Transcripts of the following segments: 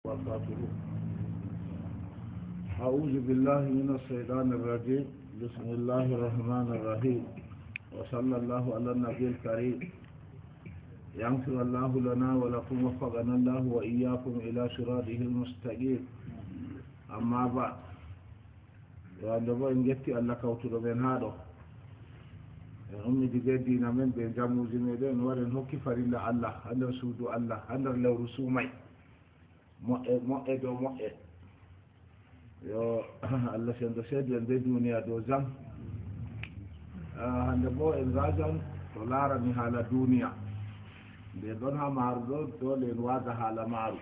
وبركاته. أعوذ بالله من الشيطان الرجيم. بسم الله الرحمن الرحيم، وصلى الله على النبي الكريم. يغفر الله لنا ولكم، وفقنا الله وإياكم إلى صراطه المستقيم. أما بعد، وعندما نجتي الله كوتر من هذا أمي دينا من بين جامو زميدين ورن هكي فريلا الله أندر سودو الله أندر لو رسومي mo'e do mo'e yo Allah sendo sedi ande duniya do zam hande bo en rajan to larani hala duniya nde ɗon ha maaru ɗo dole en waga haala maaru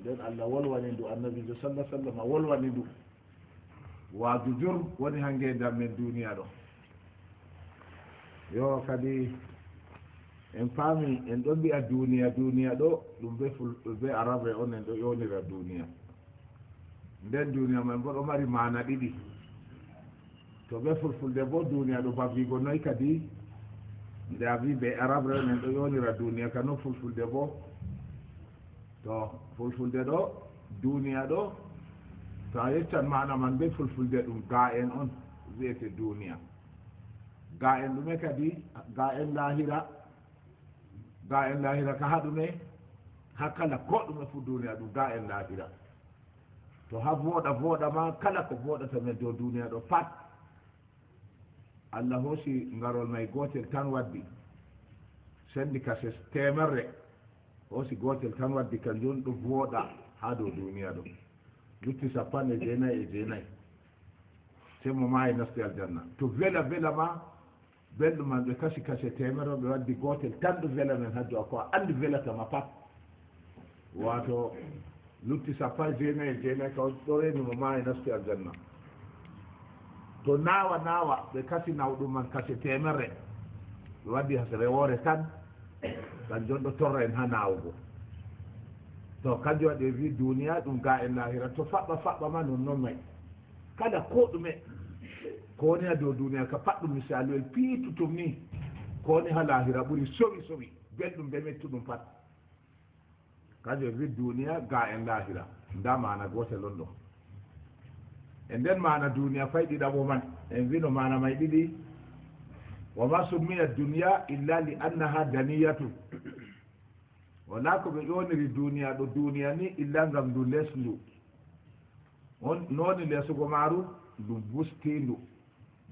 nden Allah wolwani ndu annabijo sallah sallam wolwani ndu waaju jur woni ha ngeendam men duniya ɗo yo kadi en paami en ɗon mbi'a duniya ɗo ɗum be arabe on en ɗo yonira duniya nden duniya man bo ɗo mari mana ɗiɗi to ɓe fulfulde bo duniya ɗo babigo noyi kadi nde a wi ɓe arabe on en ɗo yonira duniya ka non fulfulde bo to fulfulde ɗo duniya ɗo to a yeccan mana man be fulfulde ɗum ga en on wiyete duniya ga en ɗume kadi ga en lahira ka haɗume ha kala ko ɗume fu duniya ɗum ga en lahira to ha voɗa ma kala ko voɗata men dow duniya ɗo pat Allah hoosi ngarol may gotel tan waddi sendi kase temerre hoosi gotel tan waddi kanjum ɗo voɗa ha dow duniya ɗo lutti sappanɗe jeenayi sai mo maayi nasti aljanna to vela ma belɗum man ɓe kasi temere ɓe waddi gotel tan ɗo vela men hajjo ko a andi velatama pat wato lutti sappa jeenayi ka ɗo reni mo maayi nasti aljanna to nawa ɓe kasi nawɗum man kasi temere ɓe waddi rewore tan kanjon ɗo torra en ha nawugo to kanjum waɗi wi duniya ɗum ga en lahira to faɓɓa ma non may kala ko ɗume ko woni ha dow duniya ka pat ɗum misaluel piitutum ni ko woni ha lahira ɓuri sowi belɗum be mettuɗum pat kanjum wi duniya ga en lahira nda mana gotel on ɗo e nden mana duniya fay ɗiɗaɓo man en wino mana may ɗiɗi wa ma summiya duniya illa li annaha daniyatu wala ko ɓe ƴoniri duniya ɗo duniya ni illa ngam ndu lesndu noni lesugo maaru ndu bustindu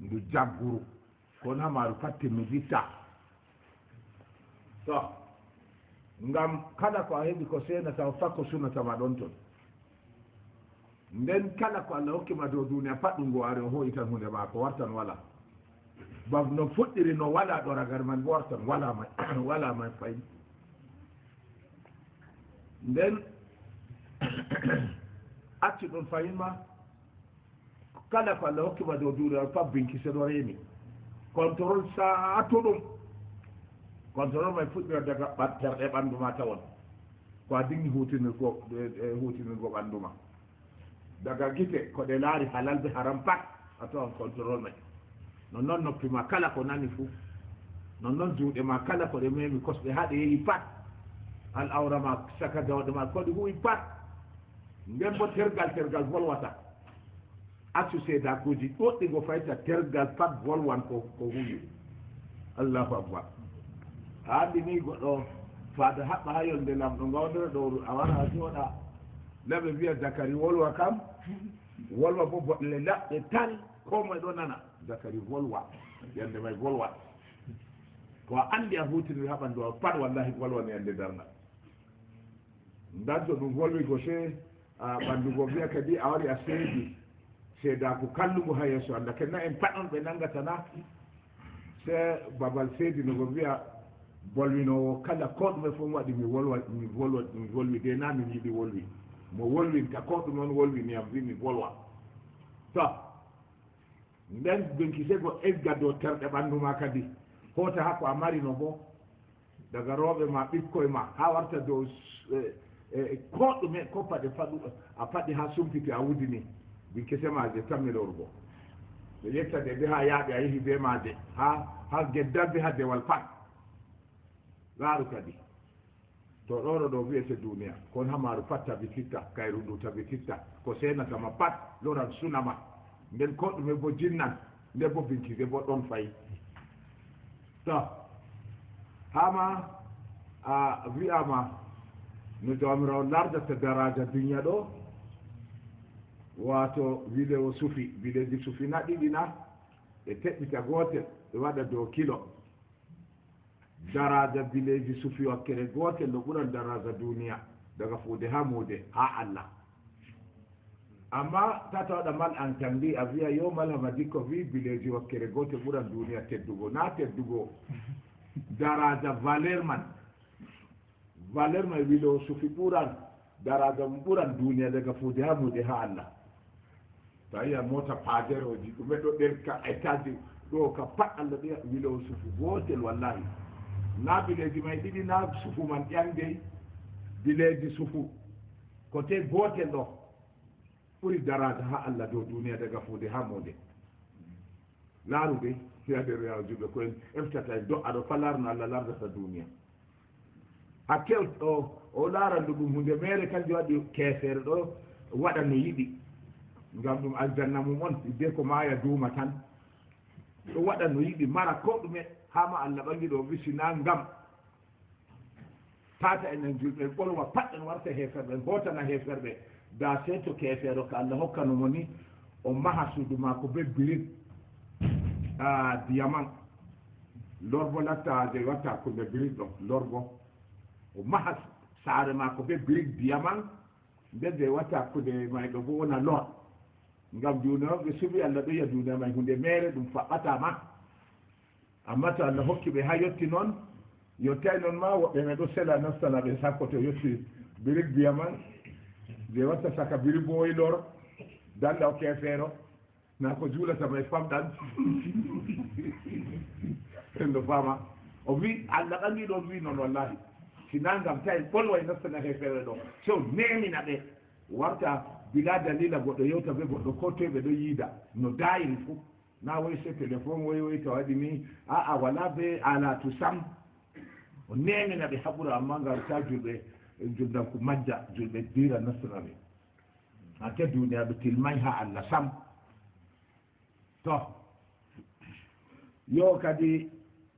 ndu jagguru kono ha maaru pat timmi bitta to ngam kala ko a heɓi ko senata o fakko sunatama ɗon ton nden kala ko Allah hokkima dow duniya pat ɗum go ari o hoyitan hunde ma ko wartan wala bab no fuɗɗiri no wala ɗo ragar man bo wartan wala may fayi nden acci ɗon fayinma kala ko Allah hokkima dow duniya pat binkise ɗo reeni contrôle saatu ɗum contrôle may fuɗɗira daga terɗe ɓanndu ma tawon ko a dingi hutinirgo ɓanndu ma daga gite ko ɗe laari halal be haram pat a tawan contrôle may nonnoon noppi ma kala ko nani fuu nonnoon juuɗe ma kala ko ɗe memi kosɗe ha ɗe yehi pat al awra ma saka dawɗe ma ko ɗe huwi pat nden bo tergal volwata accu seedakuji ɗoɗɗi go fayta tergal pat volwan ko huwi allahu akbar a andi ni goɗɗo faada haɓɓa ha yolde lamɗo gawdere ɗo a wara jooɗa laɓe wiya zakari wolwa kam wolwa bo boɗle laɓɓe tan ko moye ɗo nana zakari volwa yande may volwa ko a andi a hutiniri ha ɓanndu a pat wallahi volwane yande darngal ndan to ɗum volwi go se ɓanndu go wiya kadi a wari a seedaku kallugo ha yeeso Allah kenna en pat on ɓe nangatana se babal seedi no go wiya bolwinowo kala ko ɗume fof waɗi mi wolwi de na min yiɗi wolwi mo wolwinta ko ɗum on wolwini am wi mi volwa to nden binkisego egga dow terɗe ɓanndu ma kadi hota ha ko a marino bo daga rooɓe ma ɓikkoye ma ha warta dow ko ɗume ko paɗe a faɗi ha sumpiti a wudini binkise maje tammilorgo ɓe yettade be ha yaaɓe a yehi be maje ha geddarde ha dewal pat laaru kadi to ɗoɗo ɗo wiyete duniya kon hamaru pat tabititta kayru ndu tabititta ko senatama pat loran sunama nden ko ɗume bo jinnan nden bo bincike bo ɗon fayi to hama a wiyama no jomirawo lardata daraja duniya ɗo wato wilewo suufi wileji suufi na ɗiɗi na e teɓɓita gotel e waɗa dow kilo daraja bileji suufi wakkere gotel no ɓuran daraja duniya daga fuude ha muude ha Allah amma tata waɗa mal an tambi a wiya yo malama dikko wi bileji wakkere gotel ɓuran duniya teddugo na teddugo daraja valeur man wilewo suufi ɓuran daraja mum ɓuran duniya daga fuude ha muude ha Allah to ayiya mota paderoji ɗume ɗo ɗen ka étage ɗo ka pat Allah ɗiya wilewo suufi gotel wallahi na bileji may ɗiɗi na suufu man ƴangdey bileji suufu côté gotel ɗo ɓuri daraja ha Allah dow duniya daga fuude ha monde laarude yader yaw juɓe koyen eftata do aɗo fa laarno Allah lardata duniya hakke o laarandu ɗum hunde mere kanjum waɗi keefere ɗo waɗa no yiɗi ngam ɗum aljanna mum on idde ko maaya duuma tan ɗo waɗa no yiɗi mara ko ɗume hama Allah ɓangi ɗo wisina ngam tata enen julɓe ɓolwa pat en warta heferɓe hotana heferɓe da sey to keefeero ko Allah hokkanomo ni o maha suudu maako be birig diamant lorbo latta je watta hakkunde birig ɗo lorbo o maha saare maako be birig diamant nden je watta hakkunde may ɗo bo wona lor ngam duniya ɓe suɓi Allah ɗo yiya duniya may hunde mere ɗum faɓɓatama amma to Allah hokki ɓe ha yetti noon yottay noon ma woɓɓe ɓe ɗo sela nastana ɓe sakko to yetti birig diamant je watta saka biri boyi lor dalla o keefeero na ko juulata may famɗan en ɗo fama o wi Allah ɗangi ɗon wi noon wallahi sina ngam tawi ɓolway nastana heefeere ɗo so nemina ɓe warta bila dalila goɗɗo yewta ɓe goɗɗo ko toye ɓe ɗo yiida no dayiri fuu na woy se téléphone woy to waɗi ni aa wala be alatu sam o nemina ɓe haɓura amma ngar ta julɓe juldanko majja julɓe dira nastana ɓe ate duniya ɓe tilmay ha Allah sam to yo kadi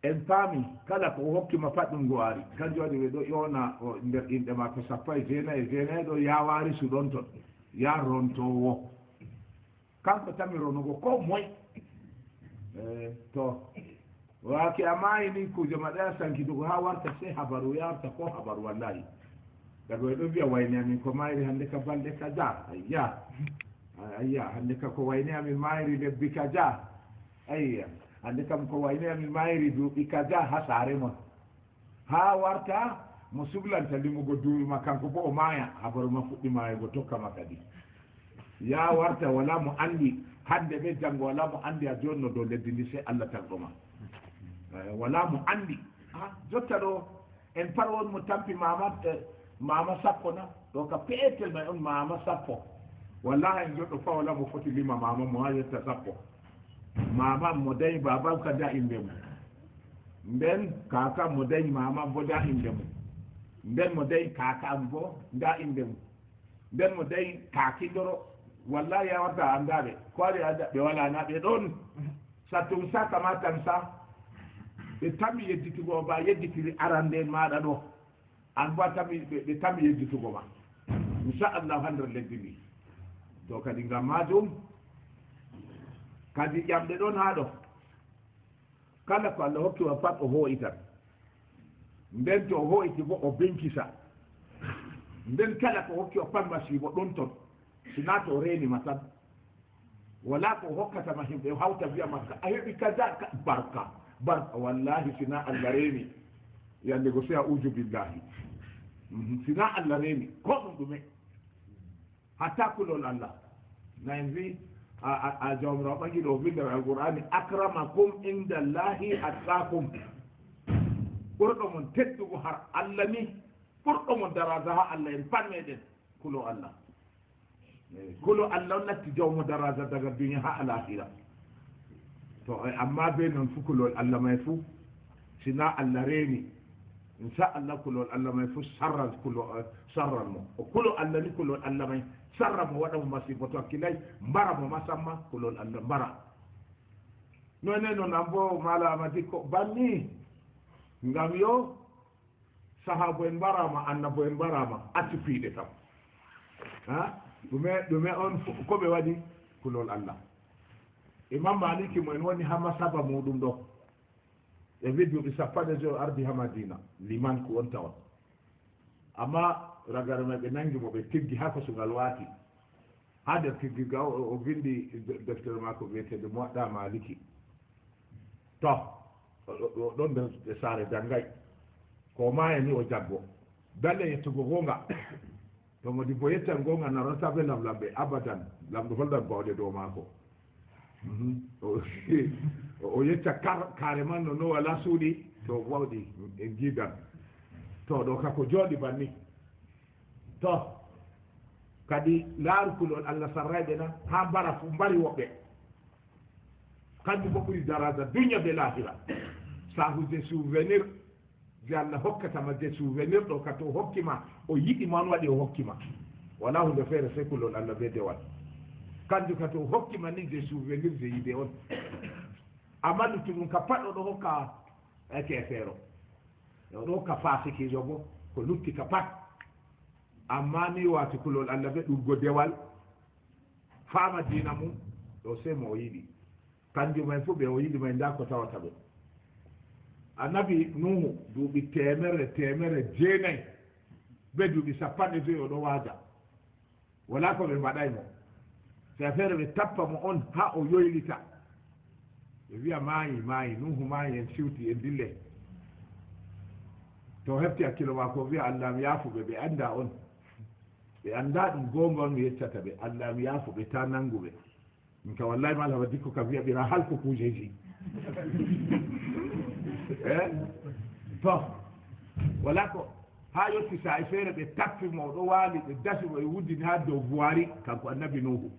en paami kala ko hokkima pat ɗum ngo ari kanjum waɗi ɓe ɗo ƴona nder inɗe ma ko sappo e jeenayi ɗo yawari suɗon ton ya rontowo kanko tami ronugo ko moye to wake a maayi ni kuje maɗa sankitugo ha warta sey habaru yarta ko habaru wallahi daga ɓe ɗo wiya wayne amin ko mayri hannde ka balɗe ka ja ayya hannde ka ko wayne amin mayri lebbi ka ja ayya hannde kam ko wayne amin mayri duuɓi ka ja ha saare mon ha warta mo sublanta limugo duuɓi ma kanko bo o maaya habaru ma fuɗɗi maayugo tokkama kadi ya warta wala mo anndi hande ɓe janngo wala mo anndi a jonno dow leddi ndi sey Allah tagɗoma wala mo anndi jotta ɗo en par won mo tampi mama sappo na ɗo ka peetel may on mama sappo wallahi en joɗɗo fa wala mo foti lima mama mo ha yetta sappo mama mo dañi babam ka da inde mum nden kaka mo dañi mama bo da inde mum nden mo dañi kaka am bo da inde mum nden mo dañi kakidoro wallahi ya warta andaɓe ko waɗi ɓe wala na ɓe ɗon sattum sa kama tan sa ɓe tammi yedditugo ba yedditiri arande maɗa ɗo an ba tammi ɓe tammi yedditugo ma inchallahu ha nder leddi ndi to kadi ngam majum kadi ƴamɗe ɗon ha ɗo kala ko Allah hokkima pat o hoyitan nden to o hoyti bo o benkisa nden kala ko hokkima pat masibo ɗon ton sina to o renima tan wala ko hokkatama himɓe hawta wiyama a heɓi kaza barka wallahi sina Allah reni yande go seya uju billahi sina Allah reni ko ɗum ɗume hatta kulol Allah na en wi a jawmirawo ɓagi ɗo windere alqur'ani akramakum inda llahi atqakum ɓurɗo mon teddugo har Allah ni ɓurɗo mon daraja ha Allah en pat meɗen kulo Allah kulo Allah on natti jawmo daraja daga duniya ha alahira to amma be noon fu kulol Allah may fu sina Allah reeni إن شاء الله كل الله ما يفوز شر كل شر مو وكل الله كل الله ما شر مو وده مصيبة وكلاي مبارا مو ما سما كل الله مبارا نو نامبو مالا ما ديكو بني نغاميو صحابو مبارا ما أنبو مبارا ما أتفي دكام ها دومي أون كوبي وادي كل الله إمام مالك مو إنوني هما سبب مودوم دو e video bi sapade jo ardi ha Madina liman ko wonta on amma ragare me be nangi mo be tiggi hako so galwati hada tiggi ga o vindi deftere mako wiete de moda maliki to don de sare dangay ko maye ni o jaggo dalle yetugo gonga to mo di boyeta gonga na rota be lambe abadan lamdo holda bawde do mako o yetta carrément no wala suudi to wawdi e gidan to ɗo kako jooɗi banni to kadi laarukulol allah sarrayɓe na ha mbara fu mbari woɓɓe kanjum bo ɓuri daraja duña be lahira sahude souvenir de allah hokkatama de souvenir ɗo kadi o hokkima o yiɗi man waɗi o hokkima wala hunde feere sey kulol allah be dewal kanjum kadi o hokkima ni de souvenir de yiide on amma luttu ɗum ka pat oɗo hokka kefeero oɗo hokka fasikijo bo ko lutti ka pat amma ni wati kulol allah ɓe ɗuggo dewal faama dina mum ɗo sey mo o yiɗi kanjum may fof ɓe o yiɗi may nda ko tawata ɓe annabi nuhu duuɓi temere jeenayi ɓe duuɓi sappanɗe joyi oɗo waaja wala ko ɓe mbaɗaymo sa feere ɓe tappa mo on ha o yoylita ɓe wiya maayi nuhu maayi en siwti en dille to hefti hakkilo ma ko wiya allah mi yaafuɓe ɓe annda on ɓe annda ɗum goonga on mi yeccata ɓe allah mi yaafuɓe ta nannguɓe min ka wallahi ma alhawa dikko kam wiya ɓira halko kuujeji to wala ko ha yetti sa e feere ɓe tappimo o ɗo waali ɓe dasimo e wuddini ha dow boiri kanko annabi nuhu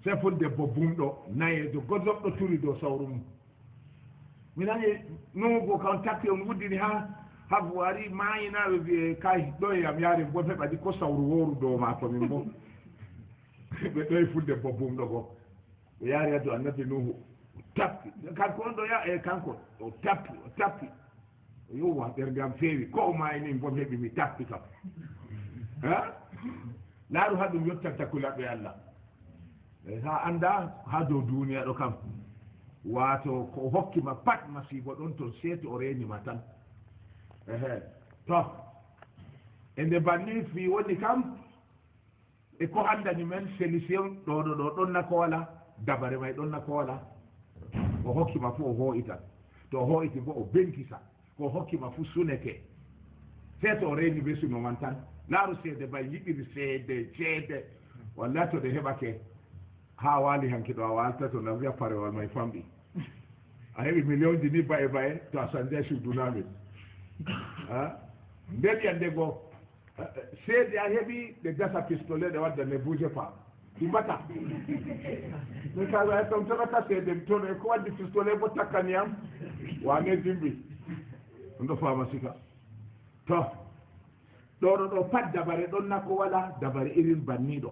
sefon debbo bumɗo nayejo godoɗɗo turi dow sawru mum mi nani nugo kan takki on wuddini ha boiri mayinaɓe wiye kay ɗo yam yaari bo heɓadi ko sawru woru dow ma to min bo ɓe ɗoye fu debbo bumɗo go ɓe yaari addo annabi nuhu tappi kanko on ɗo ya kanko o tappi o yowa ɓergam feewi ko o mayini bom heɓi mi tappi kam ha laaru ha ɗum yottanta kulaɓe allah ha anda ha dow duniya ɗo kam wato ko hokkima pat masibo ɗon toon seeto o renima tan to e nde banni fi woni kam e ko andani men solution ɗo ɗon nako wala dabare may ɗon nako wala o hokkima fu o hoyitan to o hoyti bo o benkisa ko hokkima fu sunete seeto o reni be suno man tan laaru seede bay yiɗiri seede walla to ɗe heɓake ha waali hanki ɗo a walta to na wiya parewal may famɗi a heɓi million ji ni baye to a sande suudunamin nden yande goo seede a heɓi ɗe gasa pistolet ɗe wadda ne bouge pas ɗi mbata min kaga tom togata seede toon e ko waddi pistolet bo takkaniyam wane dimbi ɗum ɗo fama sika to ɗo pat dabare ɗon nako wala dabare irin banniɗo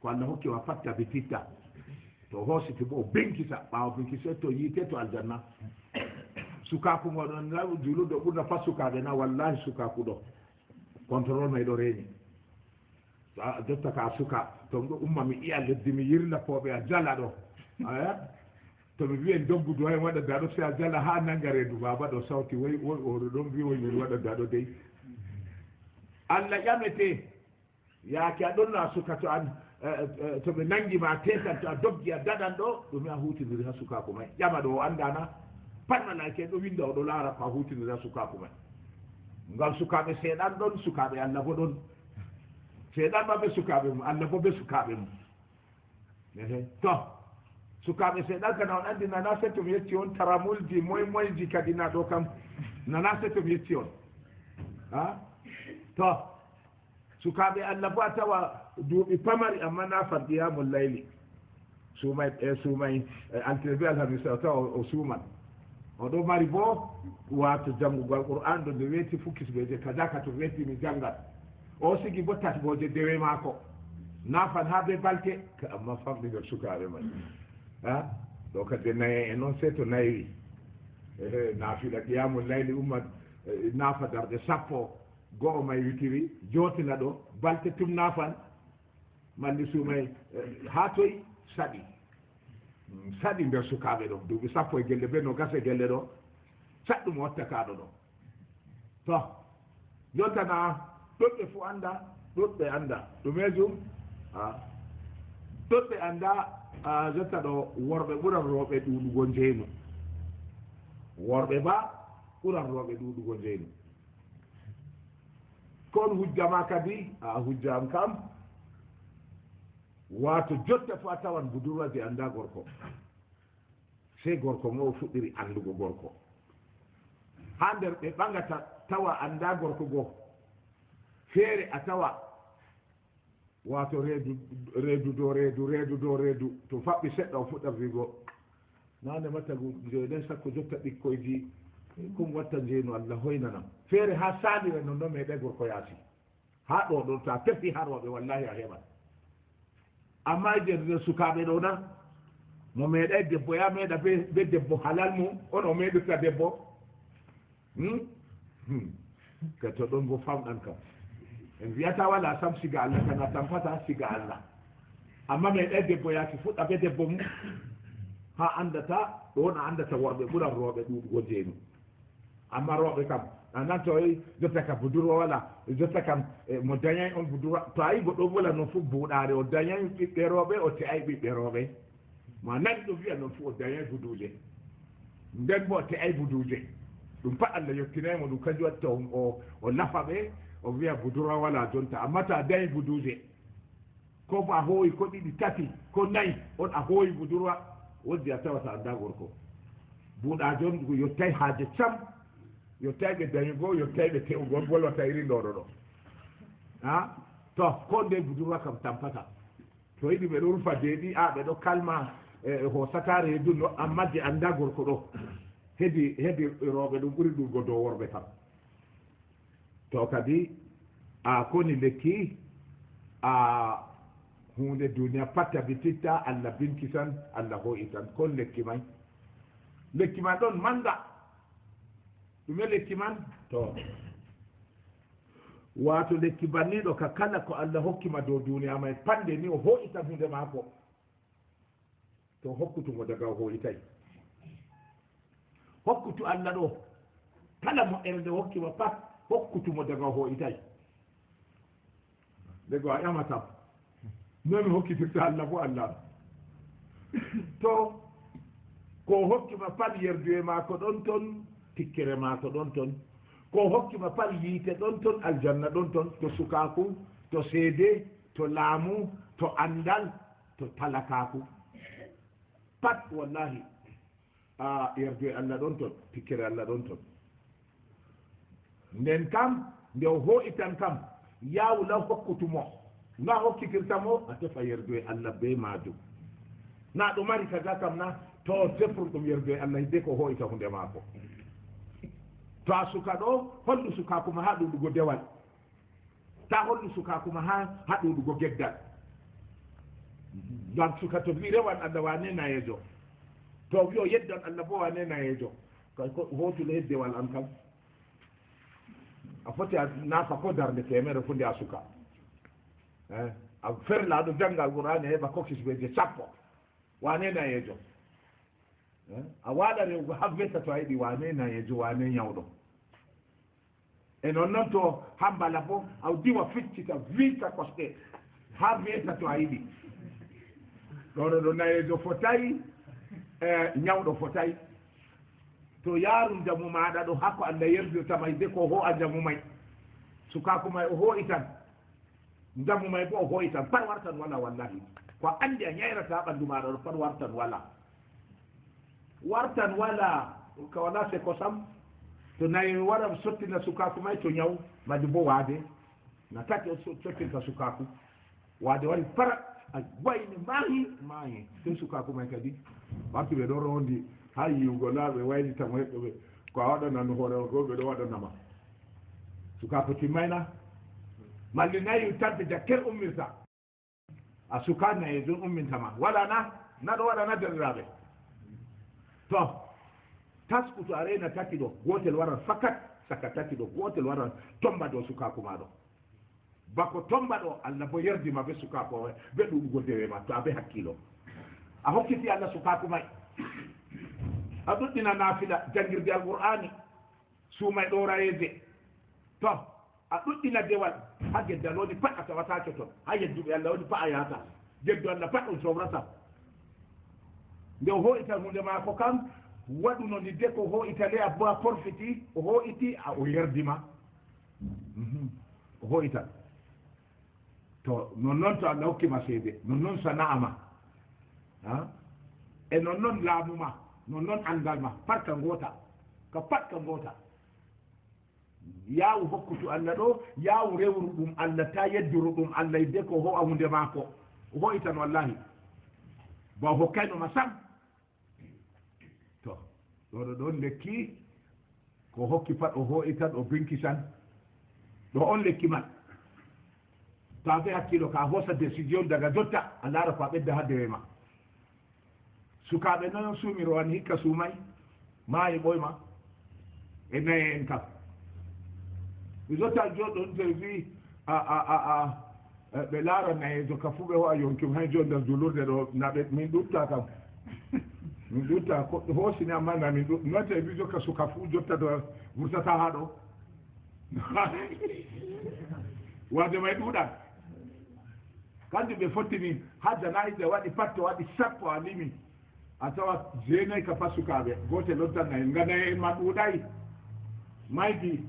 ko allah hokkima fatta ɓe titta to hoositi bo o benkisa ɓaawo benkise to yiite to aljanna sukaku moɗon juluɗo ɓurna pat sukaɓe na wallahi sukaku ɗo contrôle may ɗo reeni jotta ka suka to ɗo umma mi iya leddi mi yirla pooɓe a jala ɗo to mi wiyen doggudu hay waɗa daɗo si a jala ha nanga reedu baba ɗo sawti woy oɗo ɗon mbi woy min waɗa daɗo dey allah ƴamete yaake a ɗon no a suka to an to ɓe nangima tetan to a doggi a daɗan ɗo ɗumi a hutiniri ha sukaku may ƴama ɗo o andana pat malake ɗo winda oɗo laara ko a hutiniri ha sukaku may ngam sukaɓe seeɗan ɗon sukaɓe allah bo ɗon seeɗan ma ɓe sukaɓe mum allah bo ɓe sukaɓe mum to sukaɓe seeɗan kana on andi nana se to mi yetti on taramulji moyji kadi na ɗo kam nana se to mi yetti on to sukaɓe allah bo a tawa duuɓi pamari amma na farɗiyamol layli suumay altirbi alhamisa o tawa o suuman oɗo mari bo wato janngugol qur'an ɗo nde weeti fukkisɓeje kadaka to weetimi janngat o sigi bo tasboje dewe maako nafan ha be balte ka amma famɗi nder sukaaɓe man ha ɗo kadi naye e noon sey to nayri naafiɗa qiyamul layli umma naafa darɗe sappo go'o may witiri jootina ɗo balte tum naafan malli sumay ha toyi saɗi nder sukaaɓe ɗo duuɓi sappo e gelle ɓe no gasa gelle ɗo saɗɗum watta kaaɗo ɗo to jontana ɗoɗɓe fo annda ɗoɗɓe annda ɗumejum ɗoɗɓe annda jotta ɗo worɓe ɓuran rooɓe ɗuuɗugo njeenu worɓe ba ɓuran rooɓe ɗuuɗugo njeenu kon hujjama kadi a hujjam kam wato jotta fo a tawan budurwaji annda gorko sey gorko mo o fuɗɗiri anndugo gorko ha nder ɓe ɓagata tawa annda gorko goo feere a tawa wato reedu dow reedu to faɓɓi seɗɗa o fuɗɗa wigo nane matagu jeyɗen sakko jotta ɓikkoyji kum watta njeenu allah hoynanam feere ha saalire non ɗo meeɗe gorko yaasi ha ɗo ɗo ta tefti ha rooɓe wallahi a heɓat amma jerde sukaaɓe ɗo na mo meeɗay debbo ya meeɗa be debbo halal mum on o meeɗirta debbo ka to ɗon bo famɗan kam en wiyata wala sam siga allah kana tampata siga allah amma meeɗay debbo yaaki fuɗɗa be debbo mum ha andata ɗon a andata worɓe ɓuran rooɓe ɗuɗugo jeenu amma rooɓe kam anan to jotta ka budurwa wala jotta kam mo dañay on budurwa to a yi goɗɗo wola noon fof buuɗaare o dañay ɓiɓɓe rooɓe o te'ay ɓiɓɓe rooɓe ma nani ɗo wiya noon fof o dañay buduuje nden bo o te'ay buduuje ɗum pat allah yettinaymo ɗum kanjum watta o lafa ɓe o wiya budurwa wala jonta amma to a dañi buduuje ko bo a hooyi ko ɗiɗi tati ko nayi on a hooyi budurwa woddi a tawata annda gorko buuɗaajo on yottay haaje cam yottay ɓe dañugo yottay ɓe te'ugol bolwata iri ndoɗo ɗo ha to ko nde budurwa kam tampata to yiɗi ɓe ɗo rufa deeɗi a ɓe ɗo kalma hoosata reedu no amma je annda gorko ɗo hedi rooɓe ɗum ɓuri ɗurgo dow worɓe kam to kadi a koni lekki a hunde duniya pat tabititta allah binkisan allah ho'itan kon lekki man ɗon manga ɗume lekki man to wato lekki banniɗo ka kala ko allah hokkima dow duniya may pande ni o ho'itan hunde maako to hokkutumo daga o ho'itay hokkutu allah ɗo kala moƴƴere nde hokkima pat hokkutumo daga o ho'itay ndego a ƴamatam nomi hokkitirta allah fo allah to ko hokkima pat yerduwe maako ɗon toon tikkere maako ɗon toon ko hokkima pat yiite ɗon toon aljanna ɗon toon to sukaaku to seede to laamu to andal to talakaku pat wallahi a yerduwe allah ɗon toon tikkere allah ɗon toon nden kam nde o ho'itan kam yawla hokkutumo nga hokkitirtamo a tefa yerduwe allah be majum na ɗo mari kaga kam na to tefru ɗum yerduwe allah hidde ko ho'ita hunde maako to a suka ɗo hollu sukakuma ha ɗuɗugo dewal ta hollu sukakuma ha ɗuɗugo geddal gam suka to wi rewan allah wane nayejo to wi o yeddan allah bo wane nayejo hotude heddewal an kam a foti a nafa ko darde temere fu nde a suka a ferlaɗo janngal qur'ani heɓa kokisɓeje sappo wane nayejo a waɗa rewgo ha veta to a yiɗi wane nayejo wane ñawɗo e noon noon to ha mbala bo a diwa ficcita vita kosɗe ha veta to a yiɗi ɗono ɗo nayejo fotayi ñawɗo fotayi to yaaru jamu maɗa ɗo hakko allah yerdirtama hidde ko ho a jamu may sukaku may o ho'itan jamu may bo o ho'itan pat wartan wala wallahi ko andi a ñayrata ɓanndu maɗa ɗo pat wartan wala ka wala se kosam to nayi waɗa sottina sukaku may to ñaw madi bo waade na tati o sottinta sukaku waade wari para a wayni maahi ɗum sukaku may kadi wartuɓe ɗo rondi ha yiwgo laaɓe waynitamo heɓɓeɓe ko a waɗanan hoore o ɗo ɓe ɗo waɗanama sukako timmayna malli nayi tante jakkel ummirta a suka nayi ɗum ummintama waɗana naɗo waɗana derɗiraɓe to tasku to a reyna tati ɗo gotel waran fakat saka tati ɗo gotel waran tomba ɗo sukaku maɗo bako tomba ɗo allah bo yerdima ɓe sukako ɓe ɗuɗugo dewe ma to a ɓe hakkilo a hokkiti allah sukaku may a ɗuɗɗina naafila jangirde alqur'ani suumay ɗorayeje to a ɗuɗɗina dewal ha geddal woni pat a tawatake toon ha yedduɓe allah woni pat a yahata geddu allah pat ɗum somrata nde o ho'itan hunde maako kam waɗuno ni de ko ho'ita le a bo a porfiti o ho'iti a o yerdima o ho'itan to nonnoon to allah hokkima seede nonnoon sana'ama e nonnoon laamuma nonnoon andal ma pat ka goota ka pat ka goota yawu hokkutu allah ɗo yawu rewru ɗum allah ta yedduru ɗum allah de ko ho a hunde maako o ho'itan wallahi ba hokkaynoma sam to ɗoɗo ɗon lekki ko hokki pat o ho'itan o binkisan ɗo on lekki man to a fe hakkilo ka hosa décision daga jotta a laara ko a ɓedda ha dewe ma sukaɓe noon suumiro wan hikka suumay maayi ɓoyma e nayi en kam mi jotta joɗɗon te wi ɓe laara nayejo ka fu ɓe ho a yonkim hay joni nder julurde ɗo naɓe min ɗutta kam min ɗutta hoosini amma na min ɗut note wi jokka suka fu jotta to wurtata ha ɗo wadde may ɗuɗan kanjum ɓe fottini ha janaïse waɗi patte waɗi sappo a limi a tawa jeenayi ka pat sukaɓe gotel lottan nayi nganayi en ma ɗuuɗayi maydi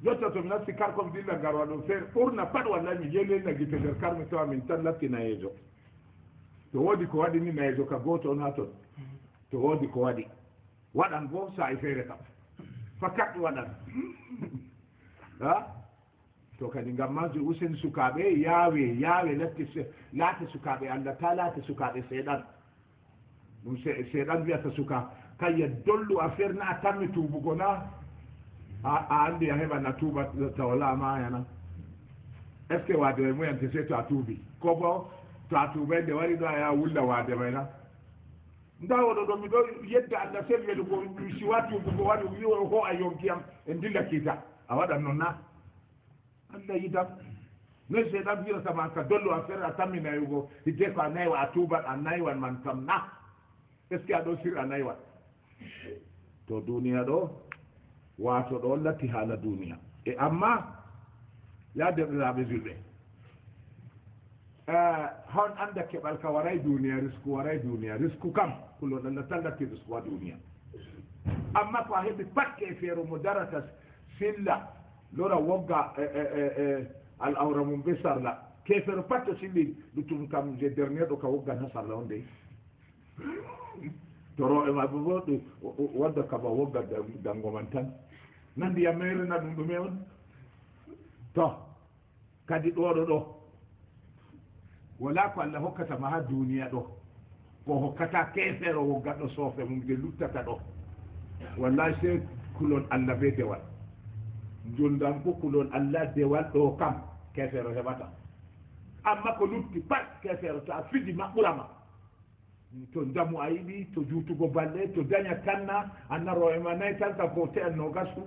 jotta to mi nasti karkom dilla garwa ɗo feere ɓurna pat wallahi mi yelenna gite nder kar mi tawa min tan latti nayejo to woodi ko waɗi ni nayejo ka gooto on ha toon to woodi ko waɗi waɗan bo sa e feere kam fakat waɗan a to kadi ngam majo usen sukaɓe yaawe laate sukaɓe allah ta laate sukaɓe seeɗan ɗum seeɗan wiyata suka kaye dollu affaire na a tammi tuubugo na a andi a heɓana tuuba taw lamayana est ce que waade muyante se to a tuubi ko bo to a tuubay nde wari ɗo a yaha wulla waade mayna nda oɗo ɗo miɗo yedda allah sel welugo siwa tuubugo waɗi wiwo ho a yonkiyam e dilla kiita a waɗan noon na allah yidam noy seeɗan wiratama ka dollu affaire a tammi nayugo hidde ko a naywa a tuubat a naywan man kam na est ce que aɗo sir a naywan to duniya ɗo wato ɗo latti haala duniya e amma ya derɗiraɓe julɓe hon anda keɓal ka waray duniya risku kam kulon allah tan latti risku wa duniya amma ko a heɓi pakke e feero mo darata silla lora wogga al awra mum be sarla kefeero patto silli ɗutum kam je dernier ɗo ka woggan ha sarla on dey to rooɓe maɓe bo wadda kaba wogga dango man tan nandi ya mayrina ɗum ɗume on to kadi ɗoɗo ɗo wala ko allah hokkatama ha duniya ɗo ko hokkata kefeero woggatɗo soofe mum je luttata ɗo wallahi se kulon allah be dewal jondam ko kulon allah dewal ɗo kam kefeero heɓata amma ko lutti pat kefeero to a fidi maɓɓurama to jamu a yiɗi to juutugo balɗe to daña tanna annaro ema nayi tan ka ko te en no gasu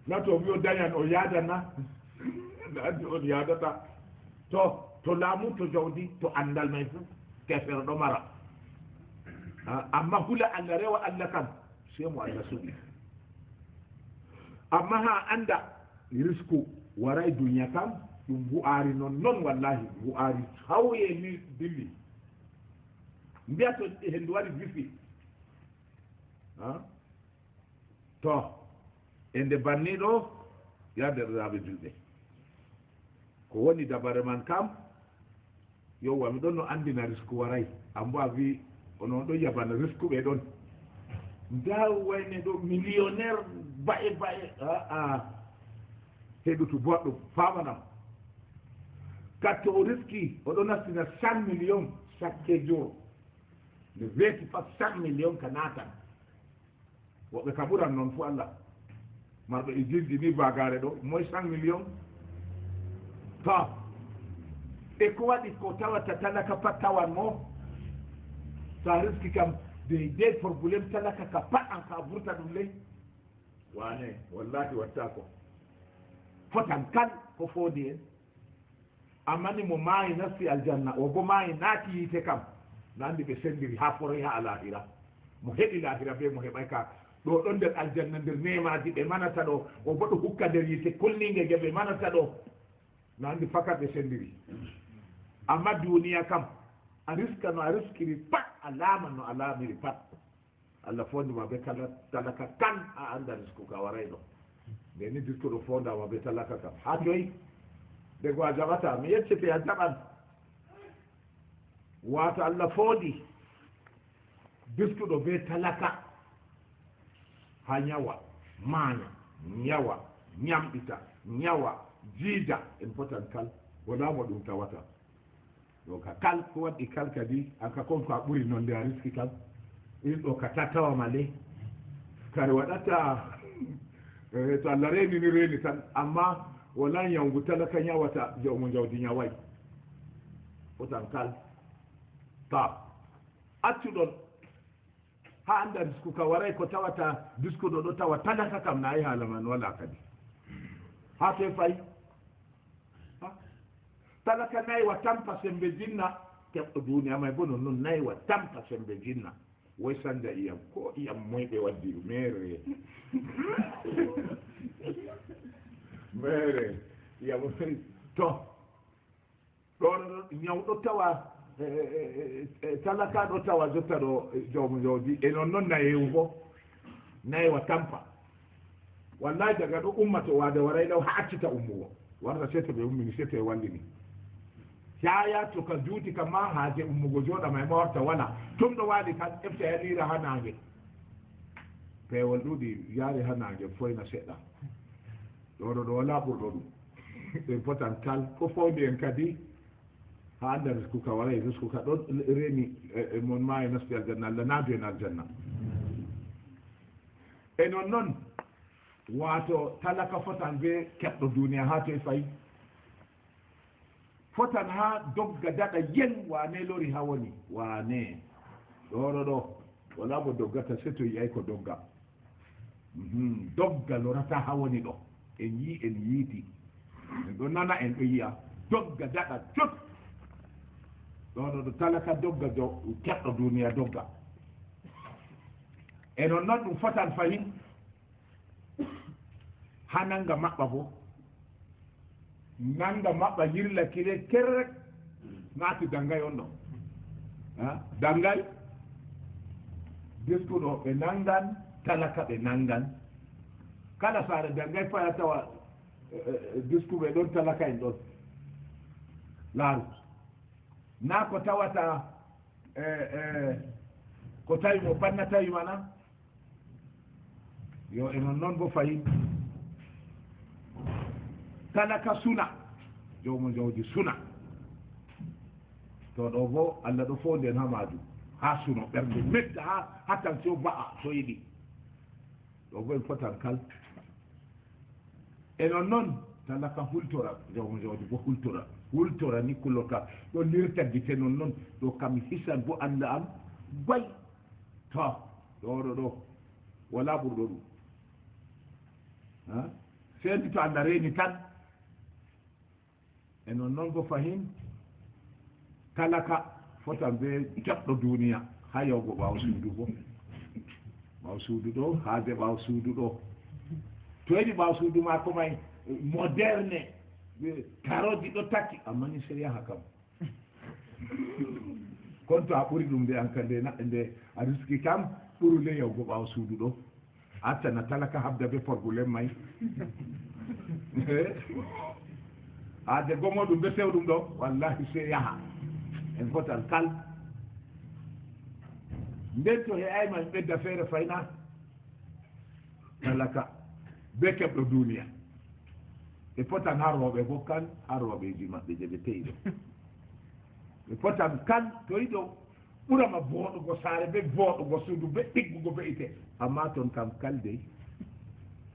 na to wi o dañan o yaadanna andi on yaadata to laamu to jawdi to andal may fu kefeero ɗo mara amma hula allah rewa allah kam se mo allah suɓi amma ha anda risque waray duniya kam ɗum bu'aari noon wallahi bu'aari hawye ni dilli mbiya to hendu waɗi wifi to e nde banni ɗo ya derɗiraɓe julɓe ko woni dabare man kam yowa mi ɗon no andina risque waray ambo a wi onon ɗo yabana risque ɓe ɗon nda wayne ɗo millionnaire ba'e heɗutu boɗɗum famanam kat to o riski oɗo nastina 100 millions chaque jour nde weeti pat 100 million ka naatan woɓe ka ɓuran noon fo allah marɓe e jirdi ni bagare ɗo moye 100 million to e ko waɗi ko tawata talaka pat tawan mo sa riski kam de probléme talaka ka pat an ka vurta ɗum ley wane wallahi watta ko fotan kan ko foodi en ammani mo maayi nasti aljanna o bo maayi naati yiite kam nandi ɓe sendiri ha foroy ha alahira mo heɓi lahira be mo heɓay ka ɗo ɗon nder aljanna nder nemaji ɓe manata ɗo o bo ɗo hukka nder yiite kollinge ge ɓe manata ɗo nandi fakat ɓe sendiri amma duniya kam a riska no a riskiri pat a laama no a laamiri pat allah fondima ɓe kala talaka kan a anda risku ka waray ɗo nde ni diskuɗo fondama ɓe talaka kam ha joyi ɓe go a jaɓata mi yeccete a jaɓan wato allah foodi diskuɗo ɓe talaka ha ñawa maña ñawa ñamɗita ñawa jiida en potan kal wonamo ɗum tawata ɗo ka kal ko waɗɗi kal kadi anka comme ko a ɓuri noon nde a riski kal in ɗo ka tattawama le kare waɗata to allah reeni ni reeni tan amma wona ñawgu talaka ñawata jawmo jawdi ñaway potan kal ta accuɗon ha anda disku ka waray ko tawata diskuɗo ɗo tawa talaka kam nayi haala man wala kadi ha to fayi talaka naywa tampa sembe jinna keɓɗo duniya may bo non noon naywa tampa sembe jinna woy sanda iyam ko iyam moyɓe waddi ɗum mere iyam to ɗon ñawɗo tawa talaka ɗo tawa jotta ɗo jawmo jawdi e noon noon nayewu bo nayewa tampa wallahi daga ɗo ummato wade waray ɗaw ha accita ummugo warta sete ɓe ummini sete wallini yaya to ka juuti kam ma haaje ummugo jooɗama e ma warta wala tum ɗo waɗi kan efta yaɗira ha nangue peewol ɗuɗi yaari ha nangue foyna seɗɗa ɗoɗo ɗo wala ɓurɗo ɗum ɓe potan kal ko fawdi en kadi ha anda risku ka waray risku ka ɗon reeni mon ma e nasti aljanna allah naadu en aljanna e noon noon wato talaka fotan be keɓɗo duniya ha to e fayi fotan ha dogga daɗa yen wane lori ha woni wane ɗoɗo ɗo wala mo doggata se to yiyay ko dogga dogga lorata ha woni ɗo en yi en yiiti en ɗo nana en ɗo yiya dogga daɗa jot ɗoɗo ɗo talaka dogga keɓɗo duniya dogga e non noon ɗum fotan fayin ha nanga maɓɓa bo nanga maɓɓa yirla kire kerrek naati dangay on ɗo dangay diskuɗo ɓe nangan talaka ɓe nangan kala saare dangay faya tawa diskuɓe ɗon talaka en ɗon laaru na ko tawata ko tawi mo banna tawi mana yo e non noon bo fayin talaka suna jowmo jawdi suna to ɗo bo allah ɗo fondi en ha majum ha suno ɓernde metta ha tension ba'a to yiɗi ɗo bo en fotan kal e non noon talaka hultora jawmo jawdi bo hultora ni kullo ka ɗo lirta gite non noon ɗo kam hisan bo anda am bay to ɗoɗo ɗo wala ɓurɗo ɗum seedi to allah reeni tan e noon noon bo fahin talaka fotan be keɓɗo duniya ha yawgo ɓaawo suudu bo ɓaawo suudu ɗo haade ɓaawo suudu ɗo to yiɗi ɓaawo suudu ma ko may moderne karoji ɗo takki amma ni se yaha kam kono to a ɓuri ɗum nde an ka nde a riski kam ɓurule yawgo ɓaawo suudu ɗo accana talaka habda be porgulem may haade gomo ɗum be sew ɗum ɗo wallahi se yaha en fotan kal nden to he'ayma en ɓedda feere fayna talaka be keɓɗo duniya ɓe potan ha rooɓe bo kan ha rooɓeji maɓɓe je ɓe teyi ɗo ɓe potan kan to yiɗo ɓurama booɗugo saare ɓe booɗugo suudu ɓe ɗiggugo ɓe ite amma toon kam kalde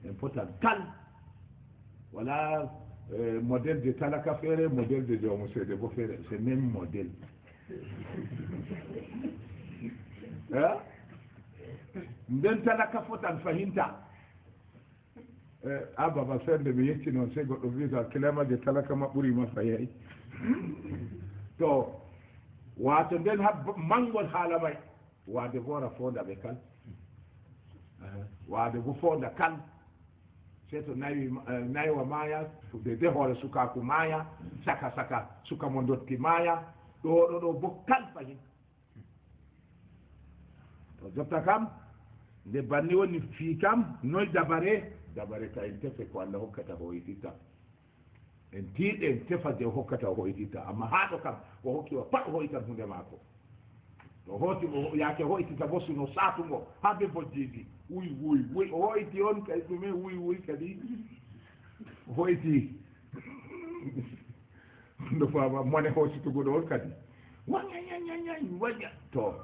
en fotan kal wala modèle de talaka feere modèle de joomu seede bo feere c'est même modèle nden talaka fotan fahinta a baba ferde mi yetti noon sey goɗɗo wiyata kilamaje talaka ma ɓurima fayay to wato nden ha mangol haala may waade boora fonda ɓe kal waade bo fonda kal sey to nayiwa maaya de hoore sukaku maaya saka saka suka mo dotti maaya ɗo bo kal fayin to jotta kam nde banni woni fii kam noy dabare ka en tefe ko Allah hokkata hoytitta en tiiɗe en tefa je hokkata hoytitta amma haɗo kam o hokkiwa pat hoytan hunde maako to hooti o yaake hoytita bo suno saatugo ha be bojjiji wuy o hoyti on kadi ɗume wuy kadi hoyti ndo fama mone hoositugo ɗo on kadi waña to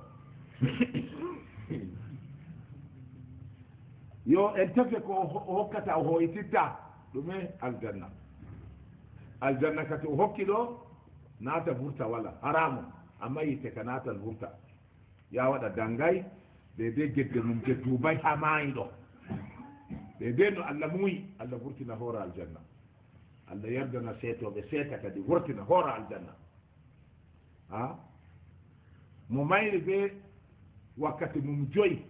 yo en tefe ko o hokkata o hoytitta ɗume aljanna kati o hokki ɗo naata vurta wala haramu amma yite ka naatal vurta ya waɗa dangay de gedde mum je duubay ha maayi ɗo de no Allah muuyi Allah vurtina hoora aljanna Allah yardana seetoɓe seeta kadi vurtina hoora aljanna ha mo mayri be wakkati mum joyi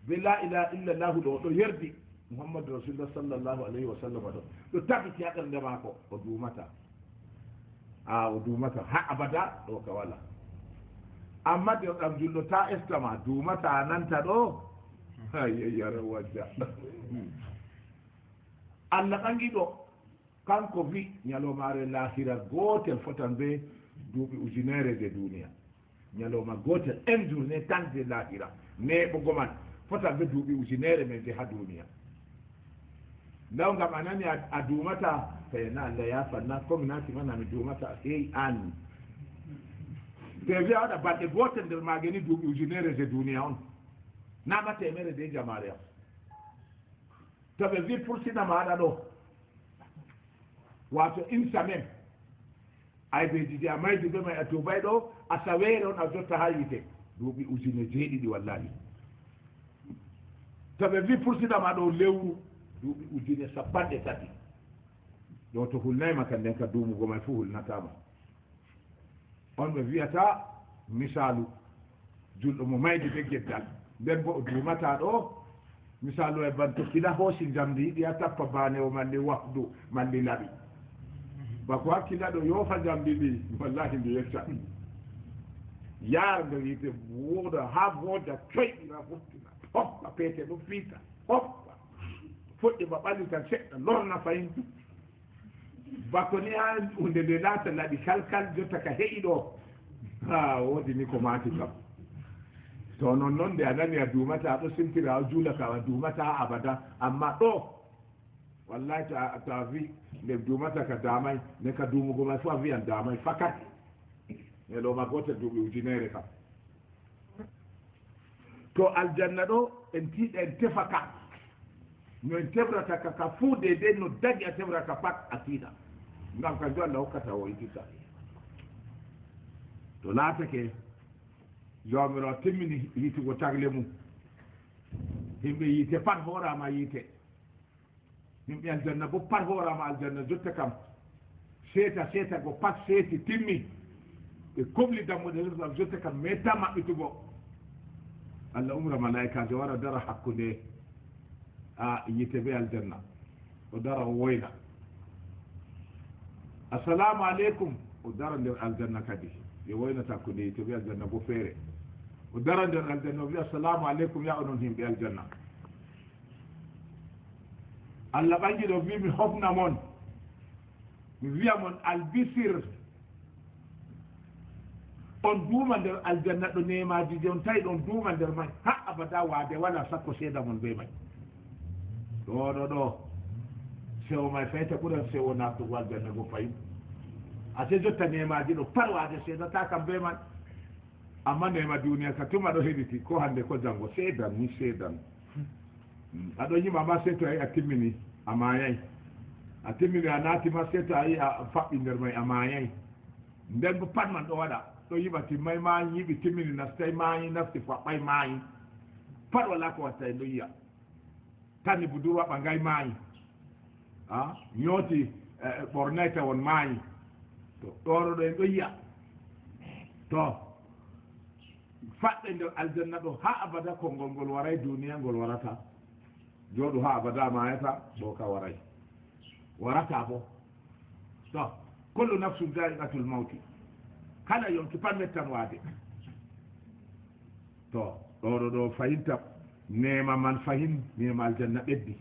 be la ilaha illa llahu ɗo yerdi muhammadou rasulullah sallllahu alayhi wa sallam ɗo tabiti ha ɓernde maako o duumata o duumata ha abada ɗo ka wala amma de ɗam julɗo ta estama duumata nanta ɗo yara wajja allah ɓangi ɗo kanko wi ñalomare lahira gotel fotan be duuɓi ujunere de duniya ñaloma gotel un journée tan de lahira neɓogo man fotan be duuɓi ujunere men de ha duniya law ngam a nani a duumata fayna allah yafanna comme natimana mi duumata hey an te wiya waɗa balɗe gotel nder mageni duuɓi ujunere de duniya on naɓa temere de jamare am to ɓe wi poursinama aɗa ɗo wato une semaine aybeji di a maydi ɓe may a tubay ɗo a sawere on a jotta ha yite duuɓi ujune jeeɗiɗi wallahi to ɓe wi poursinama ɗo lewru duuɓi ujune sappanɗe tati ɗo to hulnayma ka nden ka duumugo may fu hulnatama on ɓe wiyata misalu julɗo mo maydi ɓe geddal nden bo o duumata ɗo misalu e ban to kila hoosi jamdi yiɗi a tappa bane o malli wafdu malli laɓi bako hakkilla ɗo yoofa jamdi ɗi wallahi ndi yecca yaar nder yite wooda ha wooda coyɗira fottina hoppa peete ɗum fiita hoppa foɗɗima ɓalli tan seɗɗa lorna fayin bako ni ha hunde nde laata laɗi kalkal jotta ka heƴi ɗo ha woodi ni ko maati kam to noon noon nde a nani a duumata ɗo simtira a juula kam a duumata abada amma ɗo wallahi ta wi nde duumata ka damay ne ka duumugo may fof a wiyan damay fakat e ɗoma gotel duuɓi ujunere kam to aljanna ɗo en tiiɗa en tefa ka no en tefrata ka fuu de no dañi a tefrata pat a tiiɗa ngam kanjum allah hokkata o yitita to laatake jomiro timmini yitugo tagle mum yimɓe yiite pat hoorama yiite yimɓe aljanna bo pat hoorama aljanna jotta kam seeta go pat seeti timmi ɓe kobli dammuɗe rsam jotta kam meta maɓɓitugo allah umra malaikaje wara dara hakkude a yiite ɓe aljanna o dara o woyna assalamu aleykum o dara nder aljanna kadi yo woynata hakkude yiite ɓe aljanna bo feere o dara nder aljanna o wi assalamu aleykum ya onon himɓe aljanna allah ɓangi ɗo wi mi hofna mon mi wiya mon albisir on duuma nder aljanna ɗo nemaji je on tawi ɗon duuma nder may ha abada waade wala sakko seeda mon be may ɗo sewo may fayta ɓuran sewo nattugo aljanna go fayi ate jotta nemaji ɗo par waade seedata kam be man amma nema duniya ka tuma ɗo heɗiti ko hande ko janngo seedan ni seedan aɗo yimama se to ayi a timmini a mayay a timmini a naatima se to ayi a faɓɓi nder may a mayay nden bo pat man ɗo waɗa ɗo yiɓa timmay maayi yiɓi timmini nastay maayi nasti faɓɓay maayi pat wala ko watta en ɗo yiya tanni budurwa ɓangay maayi a ñooti ɓornay tawon maayi to ɗoɗo ɗo en ɗo yiya to faɗɗe nder aljanna ɗo ha abada konngol ngol waray duniya ngol warata jooɗu ha abada mayata bo ka waray warata bo to kullu nafsun daiqatul mawti kala yonki pat mettan waade to ɗoɗo ɗo fayinta nema man fayin nema aljanna ɓeddi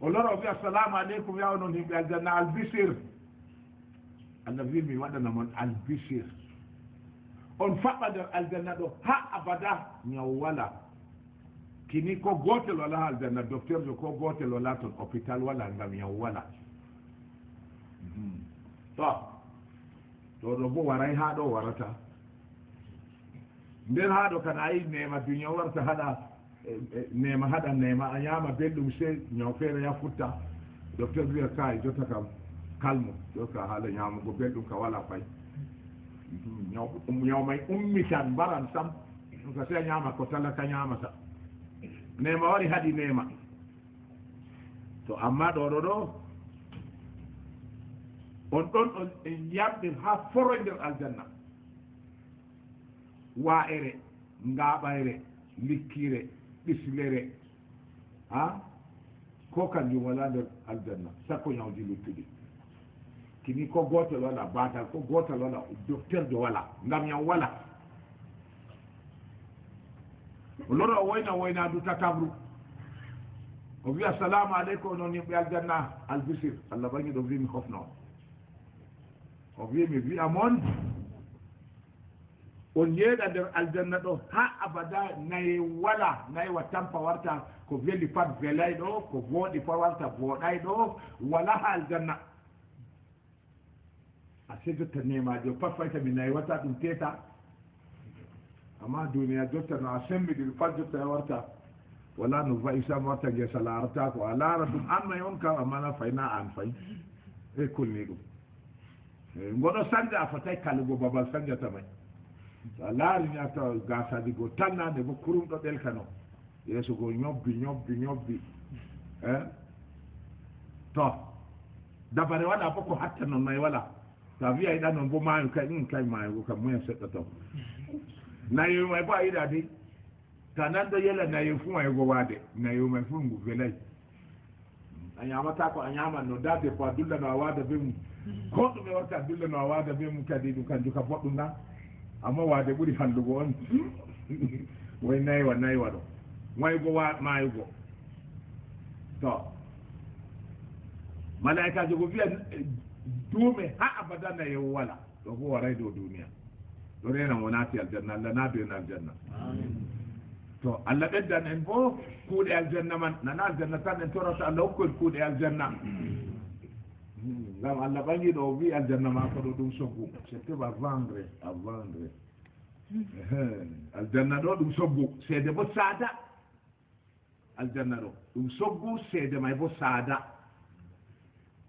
o lora o wi assalamu aleykum ya onon himɓe aljanna albisir allah wi mi waɗana mon albisir on faɓɓa nder aljanna ɗo ha abada ñaw wala kini ko gotel wala ha aljanna docteur jo ko gotel wala toon hôpital wala ngam ñaw wala to ɗo bo waray ha ɗo warata nden ha ɗo kana ayi nema duniya warta haɗa nema haɗa nema a ñama belɗum se ñaw feere ya futta docteur wiya ka jotta kam kalmo joka haala ñamugo belɗum ka wala fay ñaw may ummitan mbaran sam ɗum ka se a ñama ko tala ka ñamata nema wari haɗi nema to amma ɗoɗo ɗo on ɗon on en yamɗin ha foroy nder aljanna wa'ere ngaɓayre likkire ɓislere ha ko kanjum wala nder aljanna sakko ñawji luttuɗi kini ko gotel wala batal ko gotel wala docteur jo wala ngam ñaw wala o loro o woynandu tatabru o wi assalamu aleykum noon yimɓe aljanna albisir allah bañi ɗo wimi hofno o wi mi wiya moon on yeeɗa nder aljanna ɗo ha abada nayi wala nayiwa tampa warta ko weli pat welay ɗo ko vooɗi pat warta vooɗay ɗo wala ha aljanna a sejotta nemaji o pat fayta mi nayi wata ɗum teta amma duniya jotta no a sembiɗiɗ pat jotta e warta wala no wayi sam warta guesa larata ko a laara ɗum an may on kam amana fayna an fay e kulni ɗum ngoɗo sanje a fotay kalugo babal sanjata may so a laarini a tawa gasaji goo tannade bo kurum ɗo ɗelkano yeeso goo ñobbi e to dabare waɗa fof ko hatta noon nayi wala sa wiya yiɗa noon bo maayo kay maayo kam muya seɗɗa taw nayi may bo a yiɗa de ta nanɗo yela nayi fuu maygo waade nayi may fuu ngu welay a ñamata ko a ñaman no da debbo a dullano a waada be mum ko ɗume warta a dullano a waada be mum kadi ɗum kanjum ka boɗɗum na amma waade ɓuri hallugo on way nayiwa ɗo maygo mayugo to malaikaji ko wiya duume ha abada nayewo wala ɗo bo waray dow duniya ɗo rena mo naati aljanna allah naadu en aljanna to allah ɓeddan en bo kuuɗe aljanna man nana aljanna tan en torata allah hokkoen kuuɗe aljanna ngam allah ɓangi ɗo o wi aljanna ma ko ɗo ɗum soggu c'était à vendre aljanna ɗo ɗum soggu seede bo saada aljanna ɗo ɗum soggu seede may bo saada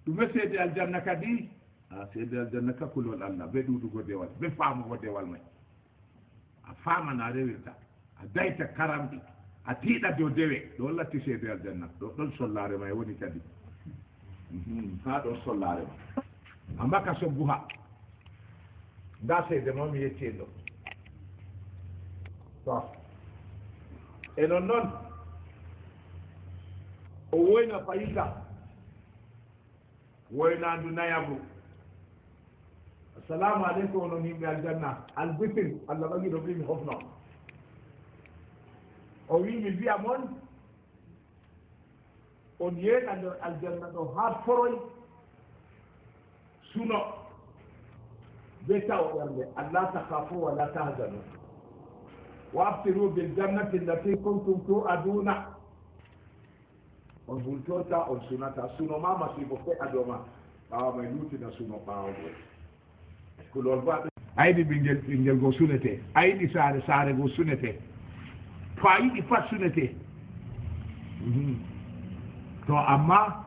ɗume seede aljanna kadi a seede aljanna ka kulol allah ɓe ɗuɗugo dewal ɓe faamugo dewal may a faamana rewirta a dayta karamɗi a tiiɗa dow dewe ɗo latti seede aljanna ɗo ɗon sollare may woni kadi ha ɗo sollare ma amma ka soggu ha nda seede mo mi yeccen ɗo to e non noon o woyna fayita woynandu nayamru assalamu aleykum onon yimɓe aljanna albisir allah ɓagi ɗo ɓimi hofno o wi mi wiya moon on yeeɗa nder aljanna ɗo ha foroy suno be taw ɓernde allah takafu wala tahzanu wa abtiru bil jannati allati kuntum tu'aduna on hultorta on sunata suno ma masibo fe adoma ɓawa may lutina suno ɓawa ɗo kulol baɗo aydi ɓinguel go sunete ayiɗi saare go sunete to a yiɗi pat sunete to amma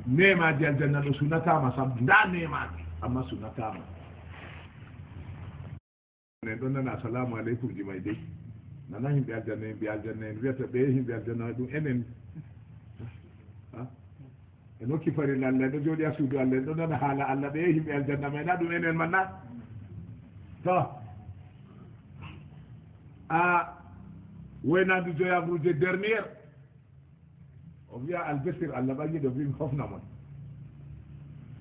nemaji aljanna ɗo sunatama sam nda nemaji amma sunatama en ɗon nana assalamu aleykum ji may dey nana yimɓe aljanna yimɓe aljanna en wiyata ɓe yimɓe aljanna ɗum enen en hokki farilla allah en ɗo jooɗi ha suudu allah en ɗo nana haala allah ɓe yimɓe aljanna mayna ɗum enen manna to woynadu joyabrude derniére o wiya albesir allah ɓañiɗo wi mi hofna mon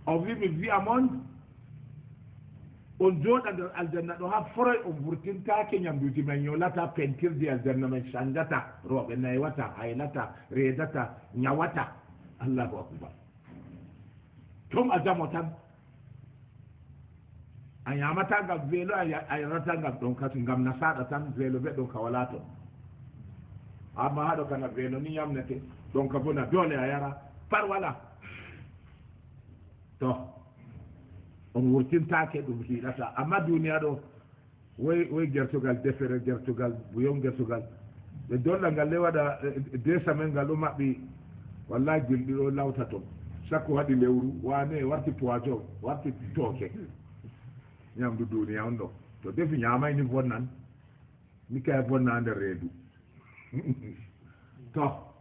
o wi mi wiya mon on jooɗa nder aljanna ɗo ha foroy on vurtintake ñamduji men ñolata pentirdi aljanna men changata rooɓe naywata haylata reedata ñawata allahu akbar tom a jamo tan a ñamata ngam weelo a yarata ngam ɗon kasi ngam nasaɗa tan weelo ɓe ɗon ka wala toon amma haɗo kana weelo ni yamnete ɗon ka bona doole a yara par wala to on wurtintake ɗum hiiɗata amma duniya ɗo woy gertogal defere gertogal buyon gertogal ɓe dolla ngal le waɗa deux semaine ngal ɗo maɓɓi wallahi gilɗi ɗo lawta toon chaque waɗi lewru wane warti poison warti tooke ñamdu duniya on ɗo to defi ñamayni bonnan mi kaya bonna nder reedu to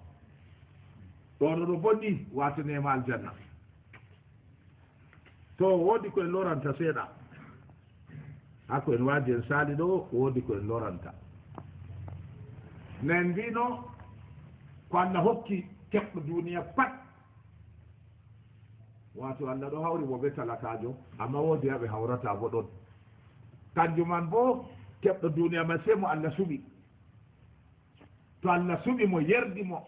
ɗono ɗo bonni watanema aljanna to woodi koye loranta seeɗa ha koyen waadi en saali ɗo woodi koyen loranta nen mbino ko allah hokki keɓɗo duniya pat wato allah ɗo hawri mo ɓe talakajo amma woodi haɓe hawrata bo ɗon kanjuman bo keɓɗo duniya ma sey mo allah suɓi to allah suɓi mo yerdi mo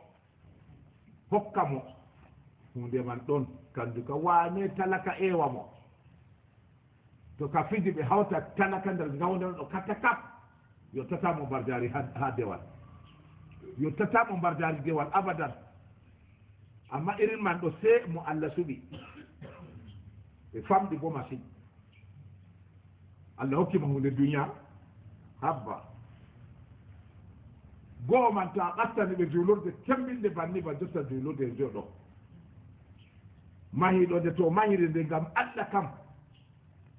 hokka mo hunde man ɗon kanju ka wane talaka ewa mo to ka fiji ɓe hawta talaka nder gawdal ɗo katta kap yottatamo mbardari ha dewal yottatamo mbardari dewal abadan amma irin man ɗo se mo allah suɓi ɓe famɗi bo masine allah hokkima hunde duniya habba goo man to a ɓattani ɓe julurde tembinde banni ba jotta julurde e joɗo mahiɗo nde to mahiri nde ngam allah kam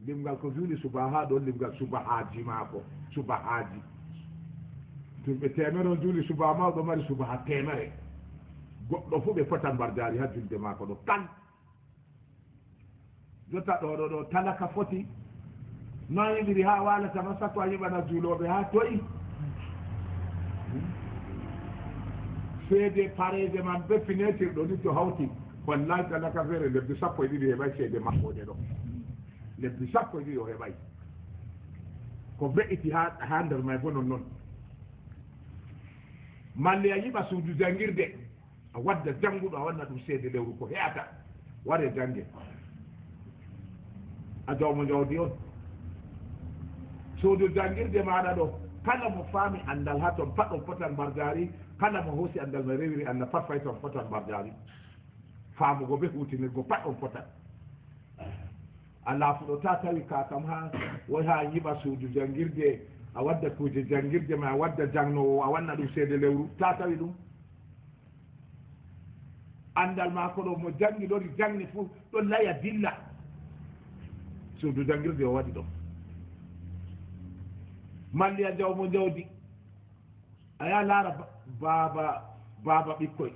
limgal ko juuli subaha ɗon limgal subahaji maako subahaji tumɓe temere on juuli subaha ma ɗo mari subaha temere goɗɗo fuu ɓe fotan mbardari ha julde maako ɗo tan jotta ɗoɗo ɗo talaka foti no yiɗiri ha walatama sakko a yiɓana juuloɓe ha toyi seede pareje man be finetir ɗo ni to hawti wallahi talaka feere lebbi sappo e ɗiɗi heɓay seede makkoɗe ɗo lebbi sappo e ɗiɗi o heɓay ko ve'iti ha nder may fo non noon malle a yiɓa suudu jangirde a wadda jannguɗo a wanna ɗum seede lewru ko heƴata ware jangge a jawmo jawdi on suudu jangirde maɗa ɗo kala mo faami andal ha toon pat on fotan mbardari kala mo hoosi andal ma rewiri allah pat fay toon fotan mbardari faamugo ɓe hutinirgo pat on fotan a laafuɗo ta tawi ka kam ha woy ha yiɓa suudu jangirde a wadda kuje jangirde ma a wadda jangnowo a wanna ɗum seede lewru ta tawi ɗum andal ma ko ɗo mo jangi ɗori jangni fuu ɗon laya dilla suudu jangirde o waɗi ɗon malli a jawmo jawdi a ya laara baaba ɓikkoy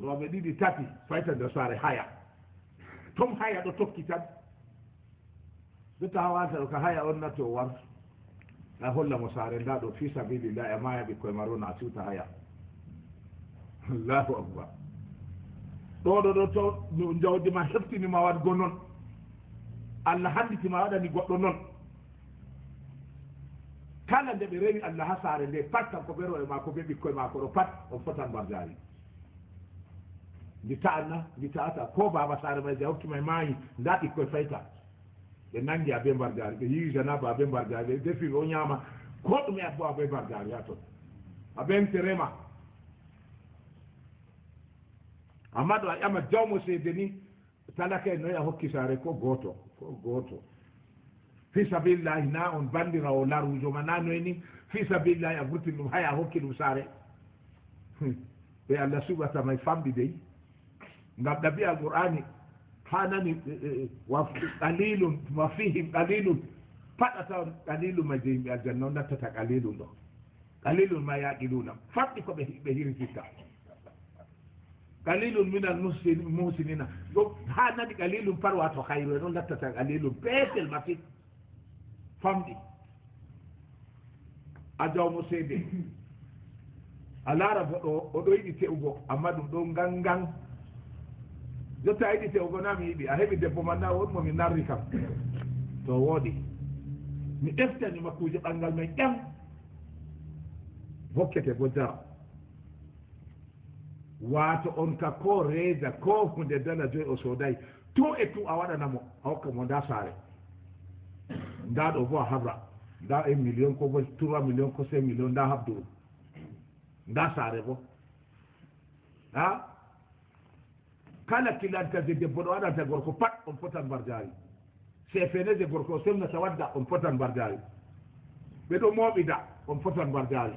rooɓe ɗiɗi tati fayta nder saare haya tom haya ɗo tokki tan jotta ha wata ɗo ka haya on natto o war a holla mo saare nda ɗo fi sabilillah e maya ɓikkoye marona a siwta haya allahu akbar ɗoɗo ɗo to jawdi ma heftinima waɗgo noon allah handitima waɗani goɗɗo noon kala nde ɓe rewi allah ha saare nde pat kanko ɓe roe mako ɓe ɓikkoye mako ɗo pat on fotan mbardari ndi ta'anna ndi ta'ata ko baba saare may je hokkima e maayi nda ɓikkoye fayta ɓe nangi abe mbardari ɓe yiijanaba abe mbardari ɓe defiri o ñaama ko ɗume abbo abe mbardari ha toon aɓente rema amma ɗo a ƴama jawmo seede ni talaka e noyi a hokki saare ko gooto fi sabilillahi na on bandira o larujo manano ni fi sabilillahi a vurtin ɗum haya hokki ɗum saare ɓe allah subata may famɗi dey ngam ɗabi alqur'ani hanani wa qalilun wa fihim qalilun paɗata on qalilum ma je yimɓe aljanna on nattata qalilum ɗo qalilun ma yaqiluna famɗi ko ɓe hirtitta qalilun min al musinina ɗo ha nani qalilum par wato hayru en on nattata qalilum peetel masin famɗi a jawmo seede a laara boɗo oɗo yiɗi te'ugo amma ɗum ɗo gangan jotta a yiɗi te'ugo na mi yiɗi a heɓi debbo man na won momi narri kam to woodi mi ɗeftanima kuuje ɓanngal men ƴam hokkete bo jara waato on ka ko reeda ko hunde dala joyi o soodayi to e tu a waɗanamo a hokka mo nda saare nda ɗo bo a habra nda 1 million ko bo 3 million ko 5 million nda habdu ɗum nda saare bo a kala kilanta je debbo ɗo waɗanta gorko pat on potan mbarjaari sefene je gorko o semnata wadda on potan mbarjaari ɓe ɗo mooɓida on potan mbarjaari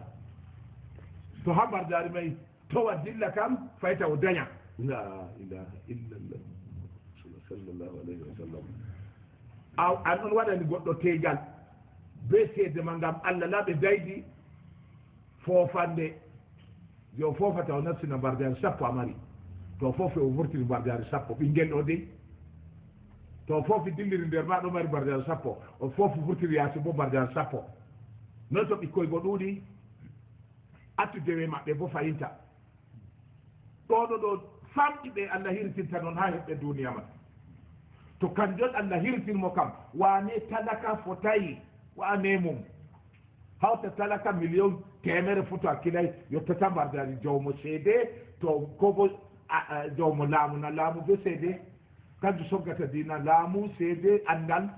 to ha mbarjaari may towa dilla kam fayta o daña la ilaha illallah sallallahu alayhi wa sallam an on waɗani goɗɗo teegal be seedema ngam allah laaɓe daydi foofande yo foofata o nassina mbarjaari sappo amari to foof o wurtiri mbarjaari sappo ɓinngel ɗo dey to foof dilliri nder ma ɗo mari mbarjaari sappo o foof wurtiri yaasi bo mbarjaari sappo noon to ɓikkoy go ɗuuɗi attudewe maɓɓe bo fayinta ɗoɗo ɗo famɗi ɓe allah hirtinta noon ha heɓɓe duniya man to kanjon allah hirtinmo kam wane talaka fotayi wane mum hawta talaka million temere foto hakkilay yottata mbardari jawmo seede to kobo jawmo laamu na laamu be seede kanju soggata dina laamu seede andal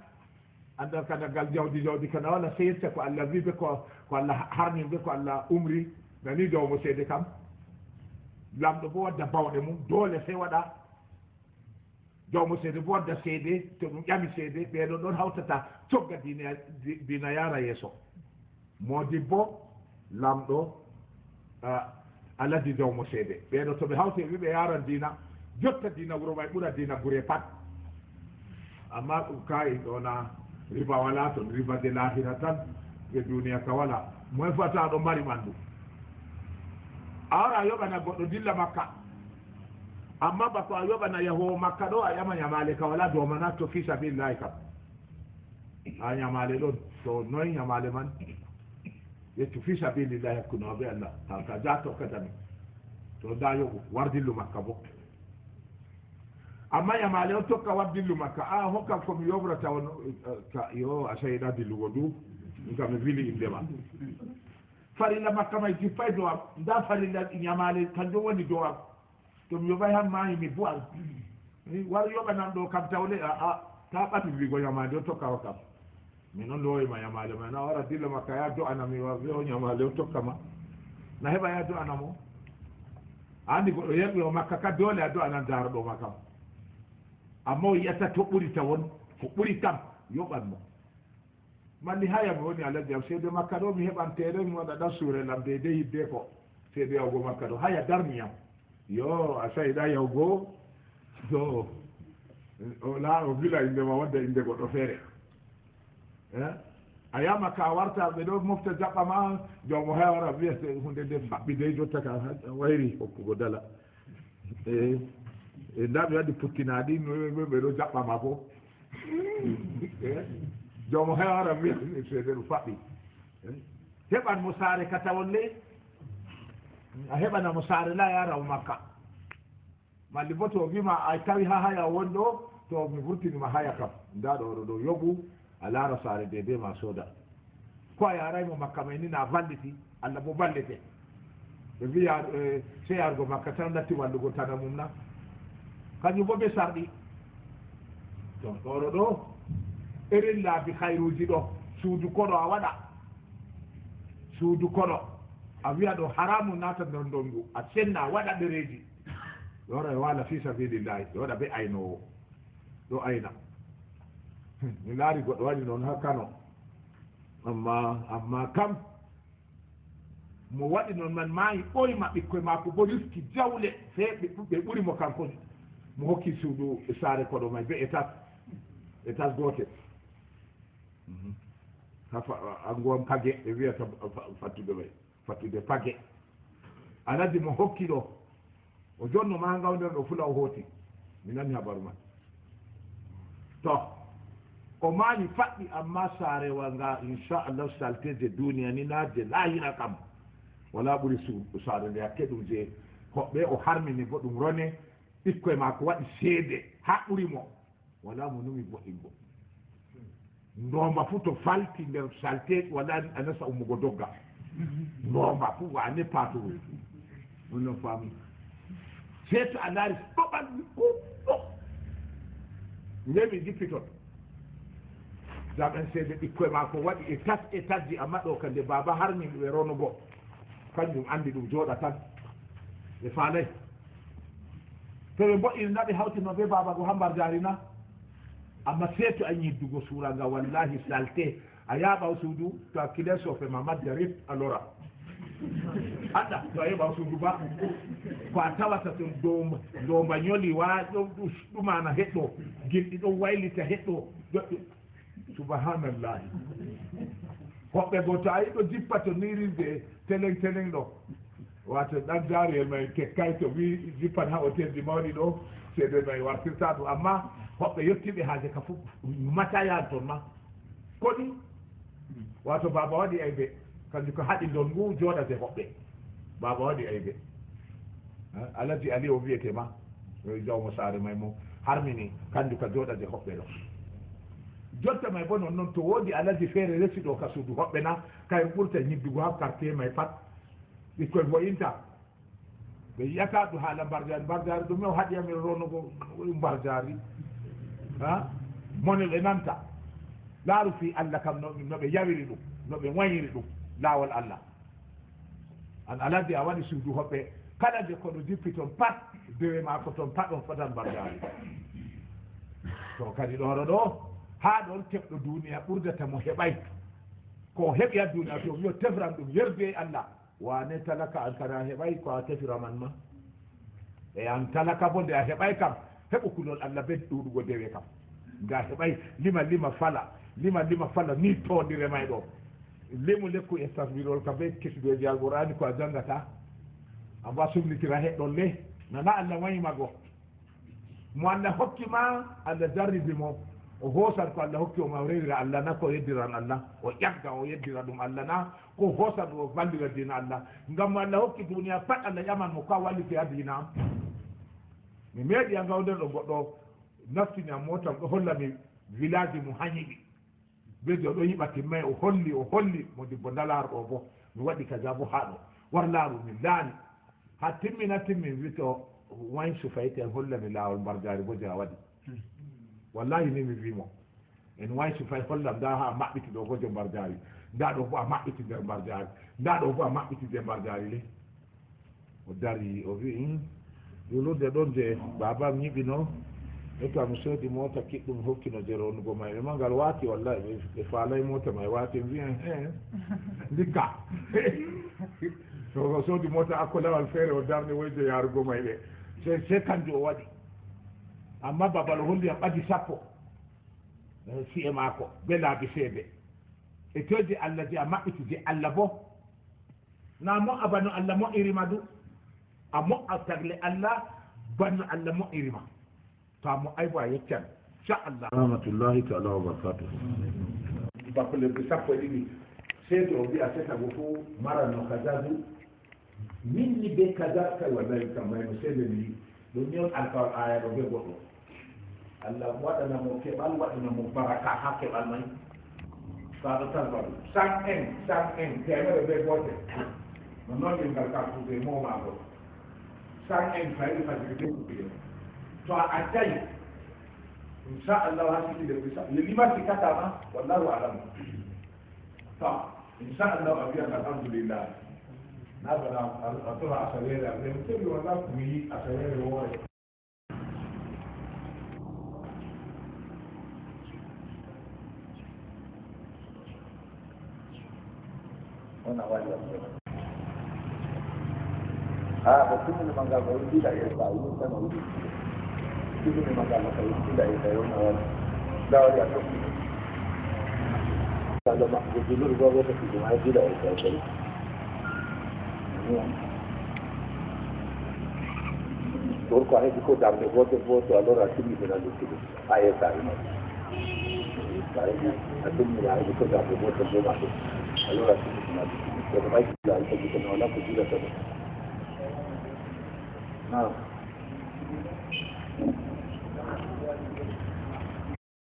kada ngal jawdi kana walla seyirta ko allah wiɓe ko allah harniɓe ko allah umri nani jawmo seede kam lamɗo bo wadda bawɗe mum doole sey waɗa jawmo seede bo wadda seede to ɗum ƴami seede ɓeɗo ɗon hawtata cogga dina yara yeeso modibbo lamɗo aladi jawmo seede ɓeɗo to ɓe hawte wiɓe yaran dina jotta dina wuro may ɓura dina gure pat amma ɗum kayi ɗona riba wala toon riba de lahira tan ɓe duniya ka wala moy fata ɗo mari ɓanndu awara a yoɓana goɗɗo dilla makka amma bako a yoɓana yahowo makka ɗo a ƴama ñamale ka wala domana to fi sabilillahi kam a ñamale ɗon to noy ñamale man yettu fi sabilillahi hakkuno be allah ka ja tokkatami to da yoɓu wardillu makka bo amma ñamale o tokka wardillu makka a hokkam komi yoɓrata on yo a sayiɗa dillugo du kam mi wili indema farilla makka may jippay dow am nda farilla ñamale kanjum woni dow am to mi yoɓay han mayi mi bu'al war yoɓanan ɗo kam tawle a ta ɓati wigo ñamade o tokka o kam min on lowoyima ñamale ma na wara dilla makka ya do anami o ñamale o tokkama na heɓa ya do anamo andi goɗɗo yerɓi o makka ka doole a do anan daro ɗo ma kam amma o yiyata to ɓuri tawon ko ɓuri kam yoɓanmo malli haya mi woni alaji am seede makka ɗo mi heɓan tere mi waɗa ɗan suurelam de de hidde ko seede yahugo makka ɗo haya darniyam yo a sayiɗa yahugo to o la o vila indema wadda inde goɗɗo feere a yama ka warta ɓe ɗo mofta jaɓɓama jawmo hewara wiyete hunde nde faɓɓi de jotta ka wayri hokkugo dala e nda mi waɗi puttinaɗi ɓe ɗo jaɓɓama fo jawmo hewara wiyete seede ɗum faɓɓi heɓan mo saare ka tawon le a heɓanamo saare la yara o makka malli bo to wima a tawi ha haya woni ɗo to mi vurtinima haya kam nda ɗo ɗo yoɓu a laara saare de ma sooda ko a yaraymo makka may ni na valliti allah bo vallete ɓe mbiya sey yargo makka tan latti wallugo tana mum na kañum bo ɓe sarɗi to ɗoɗo ɗo erin laabi hayruji ɗo suudu koɗo a waɗa suudu koɗo a wiya ɗo haramu nata nder ndondu a senna a waɗa ɗereji ɗo waɗa e wala fi sabilillahi ɗo waɗa ɓe aynowo ɗo ayna mi laari goɗɗo waɗi noon hakkano amma kam mo waɗi noon man maayi ɓoyma ɓikkoye maako bo riski jawle feeɓe ɓe ɓuri mo kanko mo hokki suudu saare koɗo may be étage gootel angoon page ɓe wiyata fattude may fattude page aladi mo hokki ɗo o jonno ma ngawnden ɗo fula o hooti mi nani habaru man to o maani faɗɗi amma saarewal nga inchallahu salteje duniya ni naatde laahira kam wala ɓuri saare nde hakke ɗum je hoɓɓe o harmini bo ɗum rone ɓikkoye ma ko waɗi seede haɓɓurimo wala mo numi boɗɗingo ndomba fuu to falti nder salte wala a nasa ummugo dogga ndomba fuu wane patoru ɗum non faami seeto a laari ɗoɓal ɗo ndemi jippiton jamen seede ɓikkoye ma ko waɗi étage ji amma ɗo kande baba harmi ɓe ronugo kanjum andi ɗum jooɗa tan ɓe faalay to ɓe mboɗɗinna ɓe hawtino be baba go hambar jarina amma seeto a ñiddugo suura nga wallahi salte a yaaɓaw suudu to a kile sofe ma madjarit a lora aɗa to a yeɓaw suudu ba ko a tawata ton dow mbañoli wa ɗumana heɗɗo gilɗi ɗon waylita heɗɗo joɗɗi subhanallahi hoɓɓe go to a yiɗo jippa to nirirde teleng ɗo wato ɗan jariyel may tekkay to wi jippan ha hôtel ji mawɗi ɗo seede may wartirta ɗum amma hoɓɓe yettiɓe haaje ka fof mata yaade toon ma koɗi wato baba waɗi aybe kanjum ko haɗi ndon ngu jooɗate hoɓɓe baba waɗi aybe alaji ali o wiyete ma jawmo saare may mo harmini kanjum ka jooɗade hoɓɓe ɗo jotta may bo noon to woodi alaji feere resi ɗo ka suudu hoɓɓe na kay ɓurta ñibbigo ha quartier may pat ɓikkoye voyinta ɓe yiyata ɗum haala mbarjaari ɗum o haɗi amin ronugo mbarjaari ha mone ɓe nanta laaru fi allah kam no ɓe yawiri ɗum no ɓe wayiri ɗum laawol allah an aladi a waɗi suudu hoɓɓe kala de koɗo jippi toon pat dewe ma ko toon pat on fotan mbarjaari to kadi ɗoɗo ɗo haa ɗon keɓɗo duniya ɓurdata mo heɓay ko heɓi a duniya to wiyo tefran ɗum yerde allah wane talaka an kana heɓay ko a tefiraman ma e an talaka bo nde a heɓay kam heɓu kulol allah be ɗuɗugo dewe kam nga heɓay lima fala ni tondire may ɗo lemu lekku e tasbirol kam be kesidoji alqur'ani ko a jangata a mba sumlitira heɗɗon le nana allah wayimago mo allah hokkima allah jarribimo o hoosan ko allah hokki o ma rewira allah na ko yeddiran allah o ƴagga o yeddira ɗum allah na ko hoosan o vallira dina allah ngam mo allah hokki duniya pat allah ƴaman mo ka wallite ha dina am mi meeɗi a gawden ɗo goɗɗo naftini am motam ɗo hollami village mo hañiɗi ɓeyde oɗo yiɓa timmay o holli mo debbo ndalaaro ɗo bo mi waɗi kaja bo haa ɗo war laaru mi laani ha timmin wito wayn sufayte en hollami laawol mbarjaari bo je a waɗi wallahi ni mi wimo en wayn sufay hollam nda ha maɓɓiti ɗo gojo mbarjaari nda ɗo bo a maɓɓiti nder mbarjaari nda ɗo bo a maɓɓiti nder mbarjaari le o dari o wi julurde ɗon je babam ñiɓino e to mi soodi mota kiɗɗum hokkino je ronugo mayɓe ma ngal waati wallahi ɓe faalay mota may waati mi wiyan ndikka so soodi mota akkolawal feere o darde woyde yaarugo mayɓe c'est kanjum o waɗi amma babal holliyam ɓadi sappo si'e maako be laabi seede e toje allah je a maɓɓiti je allah bo na mo'a bano allah moƴƴirima du a mo'a tagle allah bano allah moƴƴirima to a mo'ay bo a yeccan inchallah rahmatullahi taala wa barakatuh bakkolerɗe sappo e ɗiɗi seedo o wiya setago fo maranno kadagu minni be kada kay wallahi kam mayno seede mi yi ɗum ni on alkawal aya ɗo be goɗɗo allah waɗanamo keɓal waɗanamo baraka ha keɓal may kaɗo talbaɗu 100 temere be gotel no noon ɗingal kalkude momago 100 fayi fajiri be kuɓiɗe to a tawi inchallahu ha sikide le lima sikkatama wallahu alamu to inchallahu a wiyan alhamdulillah na bana a tora asawere a ɓen tewi walla ko mi yi asawere woore wannan wani wani mutum ne manga ga wani da ya sa yi sama wuri mutum ne manga ga wani da ya sa yi wani da wani a kan da ma da zulur ga wata su ma yi da ya sa yi Turco anche con darne voto allora si mi viene all'ultimo sai a tu mi hai detto darne voto allora si mi viene all'ultimo ormai si dà il no la così da